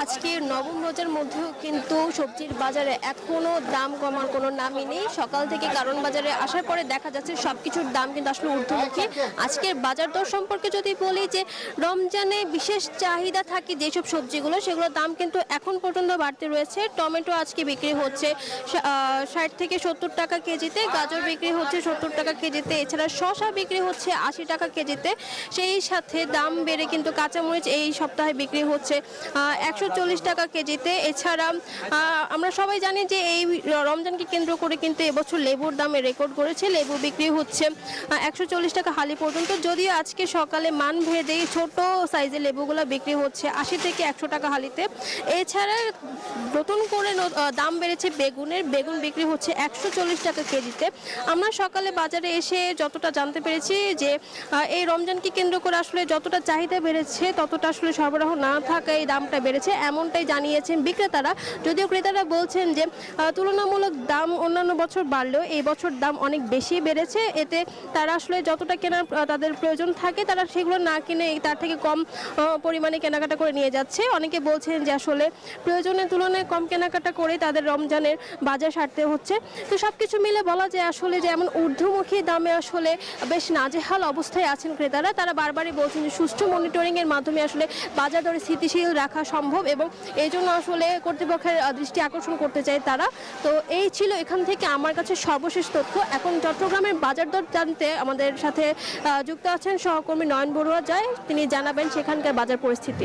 আজকের নবম রোজার মধ্যেও কিন্তু সবজির বাজারে এখনো দাম কমার কোনো নামই নেই। সকাল থেকে কারণ বাজারে আসার পরে দেখা যাচ্ছে সবকিছুর দাম কিন্তু আসলে ঊর্ধ্বমুখী। আজকের বাজার দর সম্পর্কে যদি বলি যে রমজানে বিশেষ চাহিদা থাকে যেসব সবজিগুলো সেগুলোর দাম কিন্তু এখন পর্যন্ত বাড়তে রয়েছে। টমেটো আজকে বিক্রি হচ্ছে 60 থেকে 70 টাকা কেজিতে, গাজর বিক্রি হচ্ছে 70 টাকা কেজিতে, এছাড়া শসা বিক্রি হচ্ছে 80 টাকা কেজিতে। সেই সাথে দাম বেড়ে কিন্তু কাঁচামরিচ এই সপ্তাহে বিক্রি হচ্ছে 140 টাকা কেজিতে। এছাড়া আমরা সবাই জানি যে এই রমজানকে কেন্দ্র করে কিন্তু এবছর লেবুর দামে রেকর্ড করেছে। লেবু বিক্রি হচ্ছে 140 টাকা হালি পর্যন্ত, যদিও আজকে সকালে মান ভেদে ছোট সাইজের লেবুগুলো বিক্রি হচ্ছে 80 থেকে 100 টাকা হালিতে। এছাড়া নতুন করে দাম বেড়েছে বেগুনের, বেগুন বিক্রি হচ্ছে 140 টাকা কেজিতে। আমরা সকালে বাজারে এসে যতটা জানতে পেরেছি যে এই রমজানকে কেন্দ্র করে আসলে যতটা চাহিদা বেড়েছে ততটা আসলে সরবরাহ না থাকায় এই দামটা বেড়েছে, এমনটাই জানিয়েছেন বিক্রেতারা। যদিও ক্রেতারা বলছেন যে তুলনামূলক দাম অন্যান্য বছর বাড়লেও এই বছর দাম অনেক বেশি বেড়েছে। এতে তারা আসলে যতটা কেনার তাদের প্রয়োজন থাকে তারা সেগুলো না কিনে তার থেকে কম পরিমাণে কেনাকাটা করে নিয়ে যাচ্ছে। অনেকে বলছেন যে আসলে প্রয়োজনের তুলনায় কম কেনাকাটা করে তাদের রমজানের বাজার সারতে হচ্ছে। তো সব কিছু মিলে বলা যায় আসলে যে এমন ঊর্ধ্বমুখী দামে আসলে বেশ নাজেহাল অবস্থায় আছেন ক্রেতারা। তারা বারবারই বলছেন যে সুষ্ঠু মনিটরিংয়ের মাধ্যমে আসলে বাজার দরে স্থিতিশীল রাখা সম্ভব এবং এই জন্য আসলে কর্তৃপক্ষের দৃষ্টি আকর্ষণ করতে চায় তারা। তো এই ছিল এখান থেকে আমার কাছে সর্বশেষ তথ্য। এখন চট্টগ্রামের বাজার দর জানতে আমাদের সাথে যুক্ত আছেন সহকর্মী নয়ন বড়ুয়া যায়, তিনি জানাবেন সেখানকার বাজার পরিস্থিতি।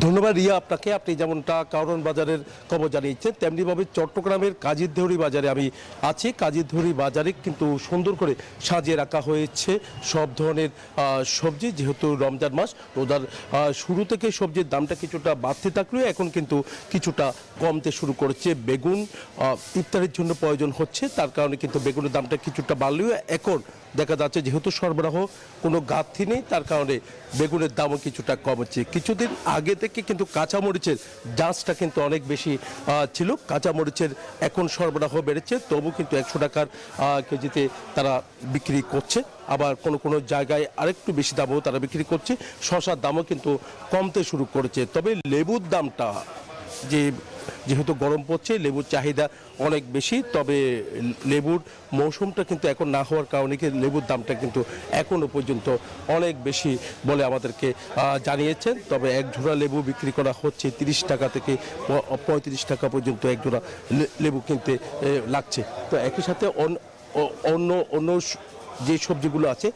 ধন্যবাদ রিয়া আপনাকে। আপনি যেমনটা কারণ বাজারের খবর জানিয়েছেন তেমনিভাবে চট্টগ্রামের কাজীরদেউরি বাজারে আমি আছি। কাজীরদেউরি বাজারে কিন্তু সুন্দর করে সাজিয়ে রাখা হয়েছে সব ধরনের সবজি, যেহেতু রমজান মাস, রোজার শুরু থেকে সবজির দামটা কিছুটা বাড়তে থাকলেও এখন কিন্তু কিছুটা কমতে শুরু করেছে। বেগুন ইফতারের জন্য প্রয়োজন হচ্ছে, তার কারণে কিন্তু বেগুনের দামটা কিছুটা বাড়লেও এখন দেখা যাচ্ছে যেহেতু সরবরাহ কোনো ঘাটতি নেই তার কারণে বেগুনের দামও কিছুটা কমেছে। কিছুদিন আগে থেকে কিন্তু কাঁচামরিচের জাঁচটা কিন্তু অনেক বেশি ছিল। কাঁচামরিচের এখন সরবরাহ বেড়েছে, তবু কিন্তু 100 টাকার কেজিতে তারা বিক্রি করছে। আবার কোনো কোনো জায়গায় আরেকটু বেশি দামও তারা বিক্রি করছে। শসার দামও কিন্তু কমতে শুরু করেছে। তবে লেবুর দামটা যেহেতু গরম পড়ছে, লেবুর চাহিদা অনেক বেশি। তবে লেবুর মৌসুমটা কিন্তু এখন না হওয়ার কারণে লেবুর দামটা কিন্তু এখনও পর্যন্ত অনেক বেশি বলে আমাদেরকে জানিয়েছেন। তবে এক ঝোড়া লেবু বিক্রি করা হচ্ছে 30 টাকা থেকে 35 টাকা পর্যন্ত এক ঝোড়া লেবু কিনতে লাগছে। তো একই সাথে অন্য যে সবজিগুলো আছে